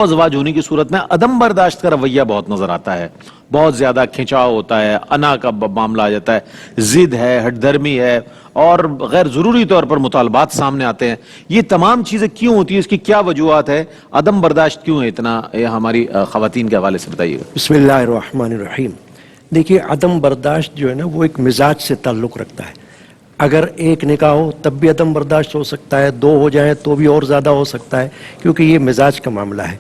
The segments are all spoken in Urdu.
ازواج ہونے کی صورت میں عدم برداشت کا رویہ بہت نظر آتا ہے، بہت زیادہ کھنچاؤ ہوتا ہے، انا کا معاملہ آ جاتا ہے، ضد ہے، ہٹ دھرمی ہے اور غیر ضروری طور پر مطالبات سامنے آتے ہیں۔ یہ تمام چیزیں کیوں ہوتی ہیں؟ اس کی کیا وجوہات ہے؟ عدم برداشت کیوں ہے اتنا؟ یہ ہماری خواتین کے حوالے سے بتائیے گا۔ بسم اللہ الرحمن الرحیم۔ دیکھیے، عدم برداشت جو ہے نا وہ ایک مزاج سے تعلق رکھتا ہے۔ اگر ایک نکاح ہو تب بھی عدم برداشت ہو سکتا ہے، دو ہو جائیں تو بھی اور زیادہ ہو سکتا ہے، کیونکہ یہ مزاج کا معاملہ ہے۔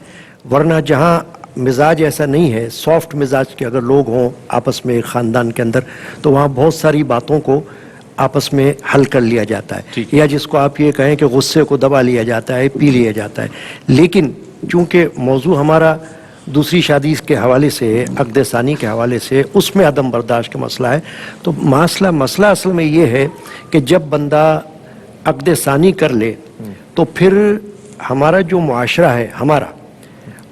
ورنہ جہاں مزاج ایسا نہیں ہے، سافٹ مزاج کے اگر لوگ ہوں آپس میں ایک خاندان کے اندر، تو وہاں بہت ساری باتوں کو آپس میں حل کر لیا جاتا ہے، یا جس کو آپ یہ کہیں کہ غصے کو دبا لیا جاتا ہے، پی لیا جاتا ہے۔ لیکن چونکہ موضوع ہمارا دوسری شادی کے حوالے سے، عقد ثانی کے حوالے سے، اس میں عدم برداشت کا مسئلہ ہے، تو مسئلہ اصل میں یہ ہے کہ جب بندہ عقد ثانی کر لے تو پھر ہمارا جو معاشرہ ہے ہمارا،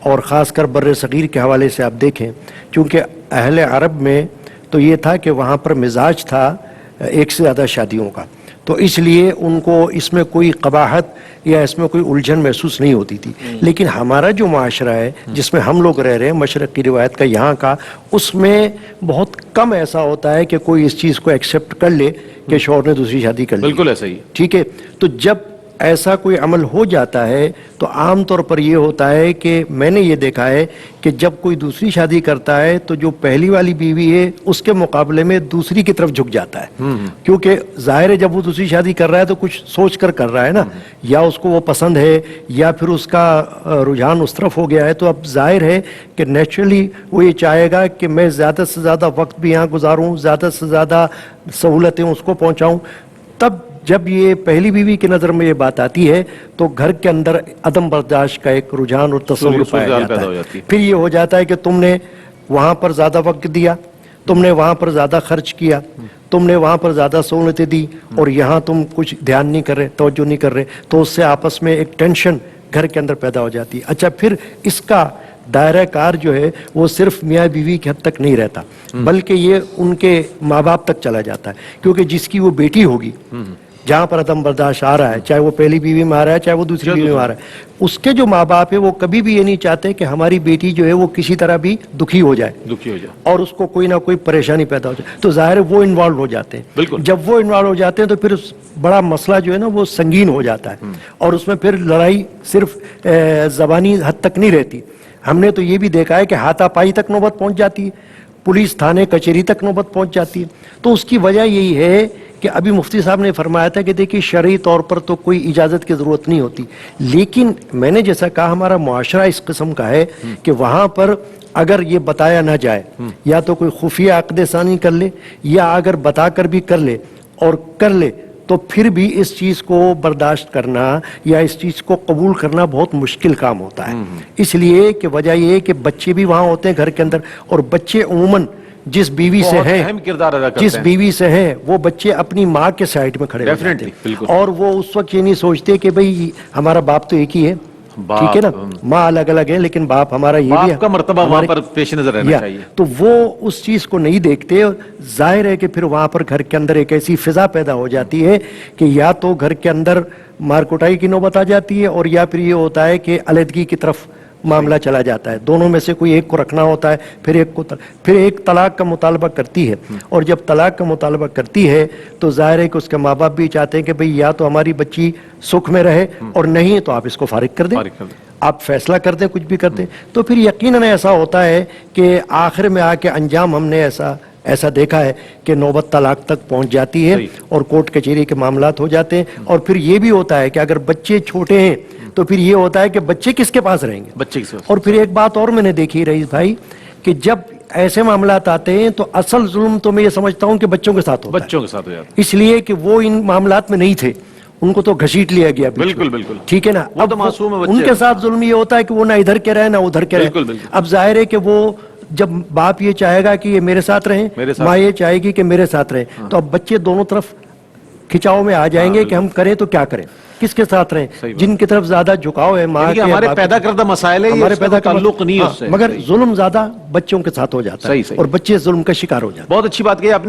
اور خاص کر بر صغیر کے حوالے سے آپ دیکھیں، چونکہ اہل عرب میں تو یہ تھا کہ وہاں پر مزاج تھا ایک سے زیادہ شادیوں کا، تو اس لیے ان کو اس میں کوئی قباحت یا اس میں کوئی الجھن محسوس نہیں ہوتی تھی۔ لیکن ہمارا جو معاشرہ ہے جس میں ہم لوگ رہ رہے ہیں، مشرق کی روایت کا یہاں کا، اس میں بہت کم ایسا ہوتا ہے کہ کوئی اس چیز کو ایکسیپٹ کر لے کہ شوہر نے دوسری شادی کر لی۔ بالکل ایسا ہی۔ ٹھیک ہے، تو جب ایسا کوئی عمل ہو جاتا ہے تو عام طور پر یہ ہوتا ہے کہ میں نے یہ دیکھا ہے کہ جب کوئی دوسری شادی کرتا ہے تو جو پہلی والی بیوی ہے اس کے مقابلے میں دوسری کی طرف جھک جاتا ہے، کیونکہ ظاہر ہے جب وہ دوسری شادی کر رہا ہے تو کچھ سوچ کر رہا ہے نا، یا اس کو وہ پسند ہے یا پھر اس کا رجحان اس طرف ہو گیا ہے، تو اب ظاہر ہے کہ نیچرلی وہ یہ چاہے گا کہ میں زیادہ سے زیادہ وقت بھی یہاں گزاروں، زیادہ سے زیادہ سہولتیں اس کو پہنچاؤں۔ تب جب یہ پہلی بیوی کی نظر میں یہ بات آتی ہے تو گھر کے اندر عدم برداشت کا ایک رجحان اور تصور پایا جاتا ہے۔ پھر یہ ہو جاتا ہے کہ تم نے وہاں پر زیادہ وقت دیا، تم نے وہاں پر زیادہ خرچ کیا، تم نے وہاں پر زیادہ سہولتیں دی، اور یہاں تم کچھ دھیان نہیں کر رہے، توجہ نہیں کر رہے، تو اس سے آپس میں ایک ٹینشن گھر کے اندر پیدا ہو جاتی ہے۔ اچھا، پھر اس کا دائرہ کار جو ہے وہ صرف میاں بیوی کی حد تک نہیں رہتا، بلکہ یہ ان کے ماں باپ تک چلا جاتا ہے، کیونکہ جس کی وہ بیٹی ہوگی جہاں پر عدم برداشت آ رہا ہے، چاہے وہ پہلی بیوی میں آ رہا ہے چاہے وہ دوسری بیوی میں آ رہا ہے، اس کے جو ماں باپ ہے وہ کبھی بھی یہ نہیں چاہتے کہ ہماری بیٹی جو ہے وہ کسی طرح بھی دکھی ہو جائے اور اس کو کوئی نہ کوئی پریشانی پیدا ہو جائے، تو ظاہر ہے وہ انوالو ہو جاتے ہیں۔ جب وہ انوالو ہو جاتے ہیں تو پھر بڑا مسئلہ جو ہے نا وہ سنگین ہو جاتا ہے، اور اس میں پھر لڑائی صرف زبانی حد تک نہیں رہتی۔ ہم نے تو یہ بھی دیکھا ہے کہ ہاتھا پائی تک نوبت پہنچ جاتی ہے، پولیس تھانے کچہری تک نوبت پہنچ جاتی ہے۔ تو اس کی وجہ یہی ہے کہ ابھی مفتی صاحب نے فرمایا تھا کہ دیکھیے شرعی طور پر تو کوئی اجازت کی ضرورت نہیں ہوتی، لیکن میں نے جیسا کہا ہمارا معاشرہ اس قسم کا ہے کہ وہاں پر اگر یہ بتایا نہ جائے، یا تو کوئی خفیہ عقد ثانی کر لے، یا اگر بتا کر بھی کر لے اور کر لے، تو پھر بھی اس چیز کو برداشت کرنا یا اس چیز کو قبول کرنا بہت مشکل کام ہوتا ہے۔ اس لیے کہ وجہ یہ ہے کہ بچے بھی وہاں ہوتے ہیں گھر کے اندر، اور بچے عموماً جس بیوی سے ہیں، جس بیوی سے ہیں، وہ بچے اپنی ماں کے سائڈ میں کھڑے ہوتے ہیں، اور وہ اس وقت یہ نہیں سوچتے کہ بھئی ہمارا باپ تو ایک ہی ہے، ٹھیک ہے نا، ماں الگ الگ ہے لیکن باپ ہمارا یہ بھی ہے، باپ کا مرتبہ وہاں پر پیش نظر رہنا چاہیے۔ تو وہ اس چیز کو نہیں دیکھتے، ظاہر ہے کہ پھر وہاں پر گھر کے اندر ایک ایسی فضا پیدا ہو جاتی ہے کہ یا تو گھر کے اندر مار کٹائی کی نوبت آ جاتی ہے، اور یا پھر یہ ہوتا ہے کہ علیحدگی کی طرف معاملہ چلا جاتا ہے، دونوں میں سے کوئی ایک کو رکھنا ہوتا ہے، پھر ایک طلاق کا مطالبہ کرتی ہے، اور جب طلاق کا مطالبہ کرتی ہے تو ظاہر ہے کہ اس کے ماں باپ بھی چاہتے ہیں کہ بھئی یا تو ہماری بچی سکھ میں رہے، اور نہیں تو آپ اس کو فارغ کر دیں، آپ فیصلہ کر دیں، کچھ بھی کر دیں۔ تو پھر یقیناً ایسا ہوتا ہے کہ آخر میں آ کے انجام ہم نے ایسا دیکھا ہے کہ نوبت طلاق تک پہنچ جاتی ہے، اور کورٹ کچہری کے معاملات ہو جاتے ہیں، اور پھر یہ بھی ہوتا ہے کہ اگر بچے چھوٹے ہیں تو پھر یہ ہوتا ہے کہ بچے کس کے پاس رہیں گے۔ اور پھر ایک بات اور میں نے دیکھی رئیس بھائی، کہ جب ایسے معاملات آتے ہیں تو اصل ظلم تو میں یہ سمجھتا ہوں کہ بچوں کے ساتھ ہوتا ہے، اس لیے کہ وہ ان معاملات میں نہیں تھے، ان کو تو گھسیٹ لیا گیا، بالکل ٹھیک ہے نا، اب ان کے ساتھ ظلم یہ ہوتا ہے کہ وہ نہ ادھر کے رہے نہ ادھر کے رہے۔ اب ظاہر ہے کہ وہ جب باپ یہ چاہے گا کہ یہ میرے ساتھ رہیں، ماں یہ چاہے گی کہ میرے ساتھ رہیں، تو اب بچے دونوں طرف کھچاؤ میں آ جائیں گے کہ ہم کریں تو کیا کریں، کس کے ساتھ رہیں۔ جن کی طرف زیادہ جھکاؤ ہے ماں کے، ہمارے پیدا کردہ مسائل ہے، ہمارے پیدا تعلق نہیں ہے اس سے، مگر ظلم زیادہ بچوں کے ساتھ ہو جاتا ہے اور بچے ظلم کا شکار ہو جاتے ہیں۔ بہت اچھی بات کہی آپ نے۔